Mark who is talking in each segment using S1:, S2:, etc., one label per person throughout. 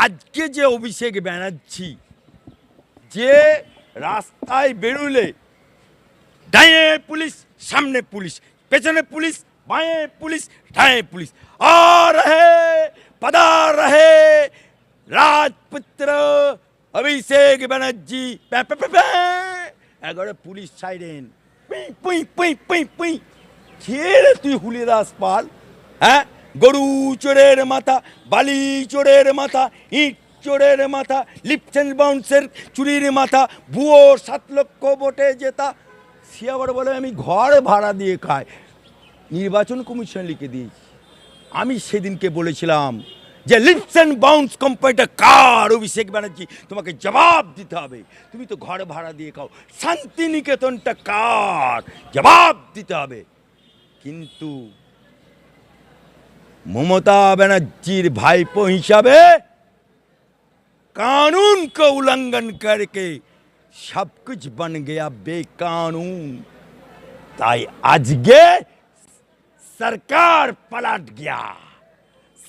S1: আজকে যে অভিষেক ব্যানার্জি যে রাস্তায় বেরোলে ডায়ে পুলিশ, সামনে পুলিশ, পেছনে পুলিশ, বাঁয়ে পুলিশ, ডায়ে পুলিশ, আর রহে পদার রহে রাজপুত্র অভিষেক ব্যানার্জি, এগারো পুলিশ সাইরেন, পুই পুই পুই পুই। ছেড়ে তুই হুলিদাস পাল, হ্যাঁ? গরু চোরের মাথা, বালি চোরের মাথা, ইট চোরের মাথা, লিপস অ্যান্ড বাউন্সের চুরির মাথা, ভুয়ো 7 লক্ষ ভোটে জেতা। সে আবার বলে আমি ঘর ভাড়া দিয়ে খাই। নির্বাচন কমিশন লিখে দিয়েছি। আমি সেদিনকে বলেছিলাম যে লিপস অ্যান্ড বাউন্স কোম্পানিটা কার? অভিষেক ব্যানার্জি, তোমাকে জবাব দিতে হবে। তুমি তো ঘর ভাড়া দিয়ে খাও। শান্তিনিকেতনটা কার? জবাব দিতে হবে। কিন্তু ममता बनर्जी भाईपो हिसाबे कानून का उल्लंघन करके सब कुछ बन गया बेकानून। ताई आज गे सरकार पलट गया।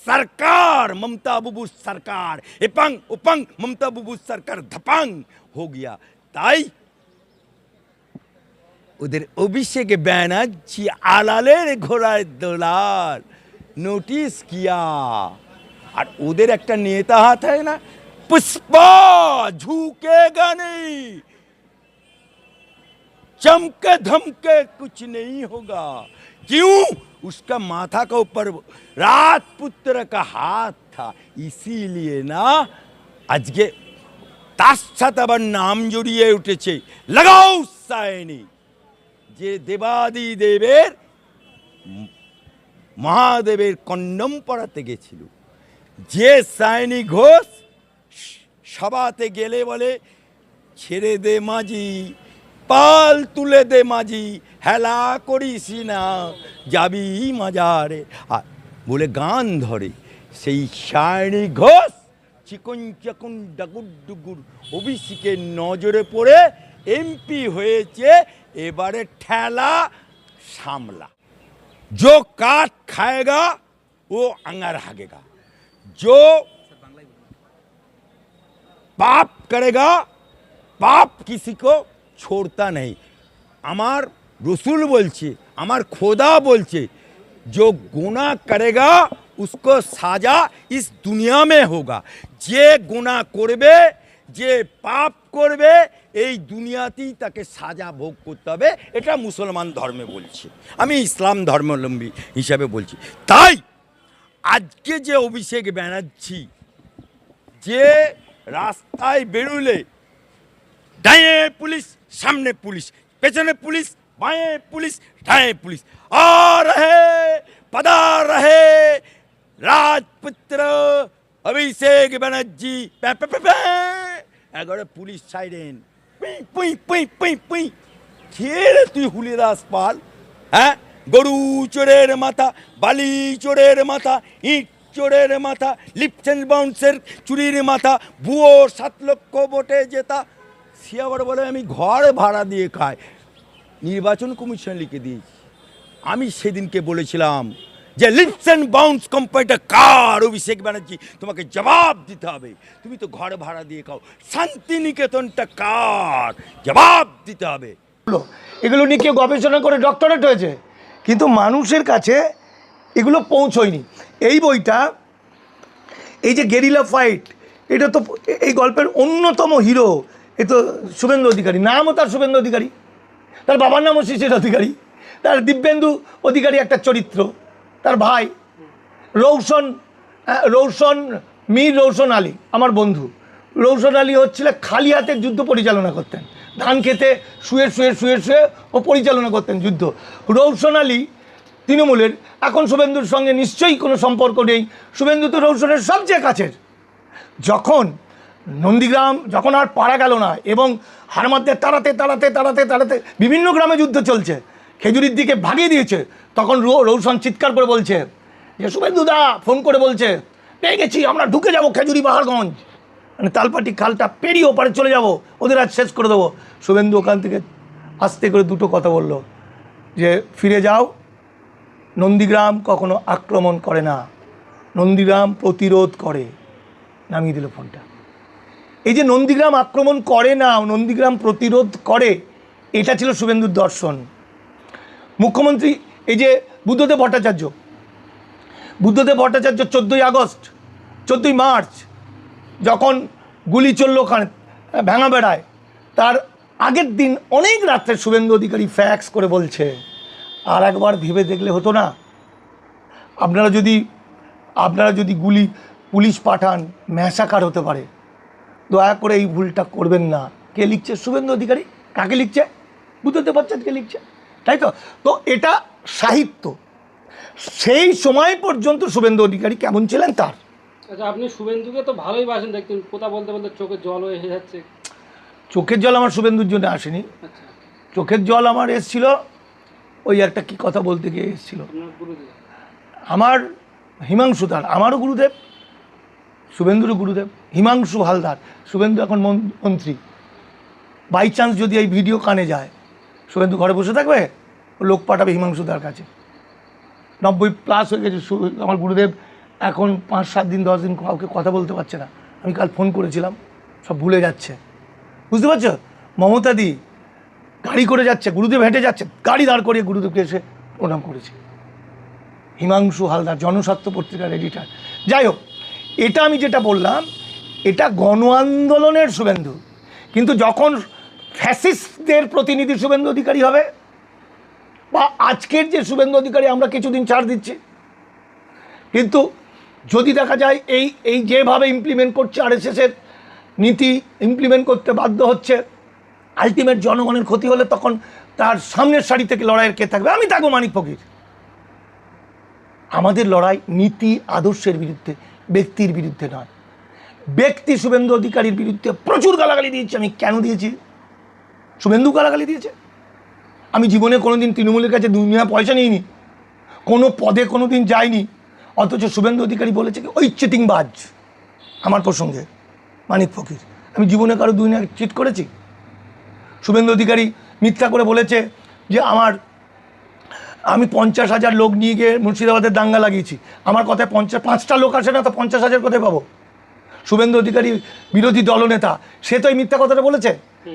S1: सरकार ममता बुबू सरकार एपंग उपंग ममता बुबू सरकार धपंग हो गया। ताई उधर अभिषेक बैनर्जी आलाले घोड़ार दोलार নোটিশ কিয়া। আর ওদের একটা নেতা হাত है ना, पुष्पा झुकेगा नहीं, चमके धमके कुछ नहीं होगा। क्यों? उसका माथा का ऊपर राजपुत्र का हाथ था, इसीलिए ना आज के তার সাথে আবার নাম জড়িয়ে উঠেছে লাগাও সায়নি, যে দেবাদি দেবের মহাদেবের কন্ডম পড়াতে গেছিল। যে সায়নী ঘোষ সভাতে গেলে বলে ছেড়ে দে মাঝি, পাল তুলে দে মাঝি, হেলা করিস না যাবি মাজারে বলে গান ধরে। সেই সায়নী ঘোষ চিকন চাকুন ডাকুর ডুগুর অভিষেকের নজরে পড়ে এমপি হয়েছে। এবারে ঠেলা সামলা। जो काट खाएगा वो अंगार हागेगा, जो पाप करेगा पाप किसी को छोड़ता नहीं। अमार रसूल बोलছে, अमार खोदा बोलছে, जो गुनाह करेगा उसको साजा इस दुनिया में होगा। जे गुनाह करबे, যে পাপ করবে এই দুনিয়াতেই তাকে সাজা ভোগ করতে হবে। এটা মুসলমান ধর্মে বলছে, আমি ইসলাম ধর্মাবলম্বী হিসাবে বলছি। তাই আজকে যে অভিষেক ব্যানার্জি যে রাস্তায় বেরোলে ডায়ে পুলিশ, সামনে পুলিশ, পেছনে পুলিশ, বাঁয়ে পুলিশ, ডায়ে পুলিশ, আর রহে পদার রহে রাজপুত্র অভিষেক ব্যানার্জি, এগারো পুলিশ সাইরেন, পুই পুই পুই পুই। ছেড়ে তুই হুলিদাস পাল, হ্যাঁ? গরু চোরের মাথা, বালি চোরের মাথা, ইট চোরের মাথা, লিপস অ্যান্ড বাউন্সের চুরির মাথা, ভুয়ো 7 লক্ষ ভোটে জেতা। সে আবার বলে আমি ঘর ভাড়া দিয়ে খাই। নির্বাচন কমিশন লিখে দিয়েছি। আমি সেদিনকে বলেছিলাম যে লিপস অ্যান্ড বাউন্স কোম্পানিটা কার? অভিষেক ব্যানার্জি, তোমাকে জবাব দিতে হবে। তুমি তো ঘর ভাড়া দিয়ে খাও। শান্তিনিকেতনটা কার? জবাব দিতে হবে।
S2: এগুলো নিয়ে কেউ গবেষণা করে ডক্টরেট হয়েছে, কিন্তু মানুষের কাছে এগুলো পৌঁছয়নি। এই বইটা, এই যে গেরিলা ফাইট, এটা তো এই গল্পের অন্যতম হিরো। এ তো শুভেন্দু অধিকারী, নামও তার শুভেন্দু অধিকারী, তার বাবার নামও শিশির অধিকারী, তার দিব্যেন্দু অধিকারী একটা চরিত্র, তার ভাই মীর রৌশন আলী আমার বন্ধু। রৌশন আলী হচ্ছিল খালি হাতের যুদ্ধ পরিচালনা করতেন, ধান খেতে শুয়ে শুয়ে শুয়ে শুয়ে ও পরিচালনা করতেন যুদ্ধ। রৌশন আলী তৃণমূলের, এখন শুভেন্দুর সঙ্গে নিশ্চয়ই কোনো সম্পর্ক নেই। শুভেন্দু তো রৌশনের সবচেয়ে কাছের। যখন নন্দীগ্রাম যখন আর পারা গেল না এবং হারমাদদের তাড়াতে তাড়াতে তাড়াতে তাড়াতে বিভিন্ন গ্রামে যুদ্ধ চলছে, খেজুরির দিকে ভাগিয়ে দিয়েছে, তখন রৌশন চিৎকার করে বলছে যে শুভেন্দুদা ফোন করে বলছে পেয়ে গেছি, আমরা ঢুকে যাব খেজুরি বাহারগঞ্জ, মানে তালপাটি খালটা পেরিয়ে ওপারে চলে যাব, ওদের আজ শেষ করে দেবো। শুভেন্দু ওখান থেকে আস্তে করে দুটো কথা বলল যে ফিরে যাও, নন্দীগ্রাম কখনো আক্রমণ করে না, নন্দীগ্রাম প্রতিরোধ করে। নামিয়ে দিল ফোনটা। এই যে নন্দীগ্রাম আক্রমণ করে না, নন্দীগ্রাম প্রতিরোধ করে, এটা ছিল শুভেন্দুর দর্শন। মুখ্যমন্ত্রী এই যে বুদ্ধদেব ভট্টাচার্য 14ই আগস্ট 14ই মার্চ যখন গুলি চলল ওখানে ভাঙা বেড়ায়, তার আগের দিন অনেক রাত্রে শুভেন্দু অধিকারী ফ্যাক্স করে বলছে, আর একবার ভেবে দেখলে হতো না, আপনারা যদি গুলি পুলিশ পাঠান ম্যাসাকার হতে পারে, দয়া করে এই ভুলটা করবেন না। কে লিখছে? শুভেন্দু অধিকারী। কাকে লিখছে? বুদ্ধদেব ভট্টাচার্যকে লিখছে, তাই তো? তো এটা সাহিত্য। সেই সময় পর্যন্ত শুভেন্দু অধিকারী কেমন ছিলেন তার।
S3: আচ্ছা, আপনি শুভেন্দুকে তো ভালোই বাসেন দেখতেন, কথা বলতে বলতে চোখের জল এসে যাচ্ছে।
S2: চোখের জল আমার শুভেন্দুর জন্য আসেনি।
S3: আচ্ছা,
S2: চোখের জল আমার এসেছিল ওই একটা কি কথা বলতে গিয়ে এসেছিল
S3: আপনার গুরুদেব।
S2: আমার হিমাংশু দার, আমারও গুরুদেব, শুভেন্দুরও গুরুদেব, হিমাংশু হালদার। শুভেন্দু এখন মন্ত্রী। বাই চান্স যদি এই ভিডিও কানে যায়, শুভেন্দু ঘরে বসে থাকবে, ও লোক পাঠাবে হিমাংশু দার কাছে। 90+ হয়ে গেছে আমার গুরুদেব, এখন 5-7 দিন 10 দিন কাউকে কথা বলতে পারছে না। আমি কাল ফোন করেছিলাম, সব ভুলে যাচ্ছে, বুঝতে পারছো? মমতাদি গাড়ি করে যাচ্ছে, গুরুদেব হেঁটে যাচ্ছে, গাড়ি দাঁড় করিয়ে গুরুদেবকে এসে প্রণাম করেছে। হিমাংশু হালদার, জনস্বার্থ পত্রিকার এডিটার। যাই হোক, এটা আমি যেটা বললাম, এটা গণ আন্দোলনের শুভেন্দু। কিন্তু যখন ফ্যাসিস্টদের প্রতিনিধি শুভেন্দু অধিকারী হবে, বা আজকের যে শুভেন্দু অধিকারী আমরা কিছুদিন ছাড় দিচ্ছি, কিন্তু যদি দেখা যায় এই যেভাবে ইমপ্লিমেন্ট করছে আরএসএসের নীতি, ইমপ্লিমেন্ট করতে বাধ্য হচ্ছে, আলটিমেট জনগণের ক্ষতি হলে তখন তার সামনের সারি থেকে লড়াইয়ের কে থাকবে? আমি থাকবো মানিক ফকির। আমাদের লড়াই নীতি আদর্শের বিরুদ্ধে, ব্যক্তির বিরুদ্ধে নয়। ব্যক্তি শুভেন্দু অধিকারীর বিরুদ্ধে প্রচুর গালাগালি দিয়েছি। আমি কেন দিয়েছি? শুভেন্দু গালাগালি দিয়েছে। আমি জীবনে কোনোদিন তৃণমূলের কাছে দুনিয়া পয়সা নিইনি, কোনো পদে কোনো দিন যাইনি, অথচ শুভেন্দু অধিকারী বলেছে কি ওই চিটিংবাজ আমার প্রসঙ্গে মানিক ফকির। আমি জীবনে কারো দুনিয়া চিট করেছি? শুভেন্দু অধিকারী মিথ্যা করে বলেছে যে আমি 50,000 লোক নিয়ে গিয়ে মুর্শিদাবাদের দাঙ্গা লাগিয়েছি। আমার কথায় 5টা লোক আসে না, তো 50,000 কোথায় পাবো? শুভেন্দু অধিকারী বিরোধী দলনেতা, সে তো এই মিথ্যা কথাটা বলেছে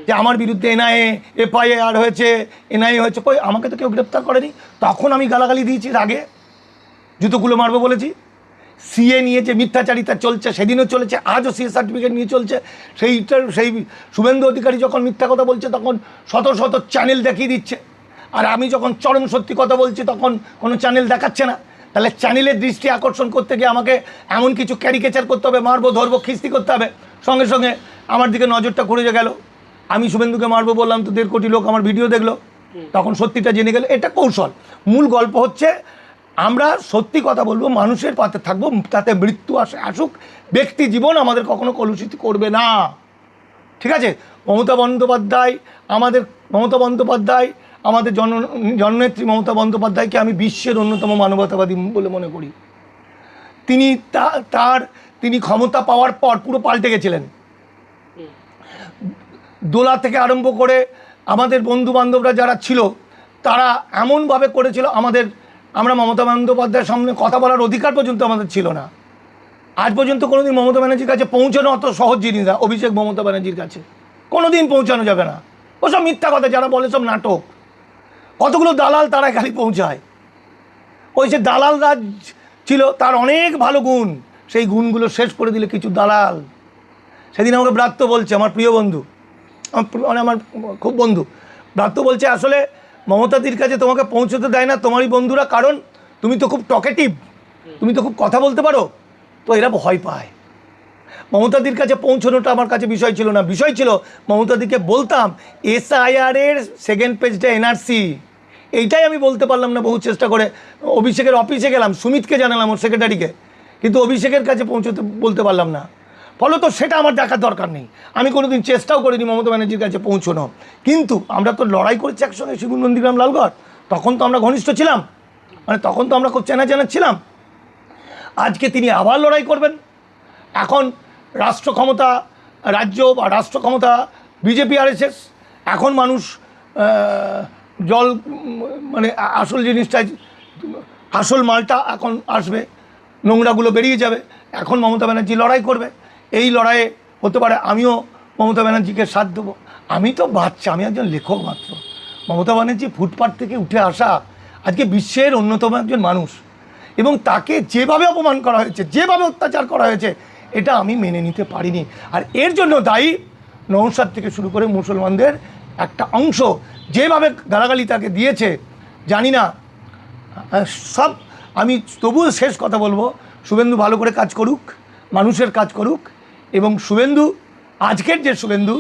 S2: যে আমার বিরুদ্ধে এনআইএ FIR হয়েছে, এনআইএ হয়েছে। কই, আমাকে তো কেউ গ্রেপ্তার করেনি। তখন আমি গালাগালি দিয়েছি, আগে জুতোগুলো মারবো বলেছি। সিএ নিয়ে যে মিথ্যাচারিতা চলছে, সেদিনও চলেছে, আজও সিএ সার্টিফিকেট নিয়ে চলছে। সেই শুভেন্দু অধিকারী যখন মিথ্যা কথা বলছে, তখন শত শত চ্যানেল দেখিয়ে দিচ্ছে। আর আমি যখন চরম সত্যি কথা বলছি, তখন কোনো চ্যানেল দেখাচ্ছে না। তাহলে চ্যানেলের দৃষ্টি আকর্ষণ করতে গিয়ে আমাকে এমন কিছু ক্যারিকেচার করতে হবে, মারবো, ধরবো, খিস্তি করতে হবে। সঙ্গে সঙ্গে আমার দিকে নজরটা ঘুরে গেল। আমি শুভেন্দুকে মারবো বললাম, তো 1.5 কোটি লোক আমার ভিডিও দেখলো, তখন সত্যিটা জেনে গেল। এটা কৌশল। মূল গল্প হচ্ছে আমরা সত্যি কথা বলবো, মানুষের পাতে থাকবো, তাতে মৃত্যু আসুক, ব্যক্তি জীবন আমাদের কখনো কলুষিত করবে না। ঠিক আছে? মমতা বন্দ্যোপাধ্যায়, আমাদের জননেত্রী মমতা বন্দ্যোপাধ্যায়কে আমি বিশ্বের অন্যতম মানবতাবাদী বলে মনে করি। তিনি ক্ষমতা পাওয়ার পর পুরো পাল্টে গেছিলেন। দোলা থেকে আরম্ভ করে আমাদের বন্ধু বান্ধবরা যারা ছিল, তারা এমনভাবে করেছিল, আমরা মমতা বন্দ্যোপাধ্যায়ের সামনে কথা বলার অধিকার পর্যন্ত আমাদের ছিল না। আজ পর্যন্ত কোনোদিন মমতা ব্যানার্জির কাছে পৌঁছানো অত সহজ জিনিস না। অভিষেক মমতা ব্যানার্জির কাছে কোনোদিন পৌঁছানো যাবে না। ওসব মিথ্যা কথা, যারা বলে সব নাটক। কতগুলো দালাল তারা খালি পৌঁছায়। ওই যে দালাল রাজ ছিল, তার অনেক ভালো গুণ, সেই গুণগুলো শেষ করে দিলে কিছু দালাল। সেদিন আমাকে ব্রাত্য বলছে, আমার প্রিয় বন্ধু, আমার খুব বন্ধু ব্রাত্য বলছে, আসলে মমতাদির কাছে তোমাকে পৌঁছতে দেয় না তোমারই বন্ধুরা, কারণ তুমি তো খুব টকেটিভ, তুমি তো খুব কথা বলতে পারো, তো এরা ভয় পায়। মমতাদির কাছে পৌঁছানোটা আমার কাছে বিষয় ছিল না। বিষয় ছিল মমতাদিকে বলতাম SIR এর সেকেন্ড পেজটা NRC, এইটাই আমি বলতে পারলাম না বহু চেষ্টা করে। অভিষেকের অফিসে গেলাম, সুমিতকে জানালাম, ওর সেক্রেটারিকে, কিন্তু অভিষেকের কাছে বলতে পারলাম না। ফলত সেটা আমার দেখার দরকার নেই। আমি কোনোদিন চেষ্টাও করিনি মমতা ব্যানার্জির কাছে পৌঁছানো। কিন্তু আমরা তো লড়াই করেছি একসঙ্গে, শিবু নন্দীগ্রাম লালগড়, তখন তো আমরা ঘনিষ্ঠ ছিলাম, তখন তো আমরা খুব চেনা ছিলাম। আজকে তিনি আবার লড়াই করবেন। এখন রাষ্ট্র ক্ষমতা রাজ্য বা রাষ্ট্র ক্ষমতা বিজেপি RSS। এখন মানুষ আসল জিনিসটা, আসল মালটা এখন আসবে, নোংরাগুলো বেরিয়ে যাবে। এখন মমতা ব্যানার্জি লড়াই করবে। এই লড়াইয়ে হতে পারে আমিও মমতা ব্যানার্জিকে সাথ দেবো। আমি তো বাচ্চা, আমি একজন লেখক মাত্র। মমতা ব্যানার্জি ফুটপাথ থেকে উঠে আসা আজকে বিশ্বের অন্যতম একজন মানুষ, এবং তাকে যেভাবে অপমান করা হয়েছে, যেভাবে অত্যাচার করা হয়েছে, এটা আমি মেনে নিতে পারিনি। আর এর জন্য দায়ী নওশাদ থেকে শুরু করে মুসলমানদের একটা অংশ, যেভাবে গালাগালি তাকে দিয়েছে জানি না সব। আমি তবুও শেষ কথা বলবো, শুভেন্দু ভালো করে কাজ করুক, মানুষের কাজ করুক, এবং শুভেন্দু আজকের যে শুভেন্দু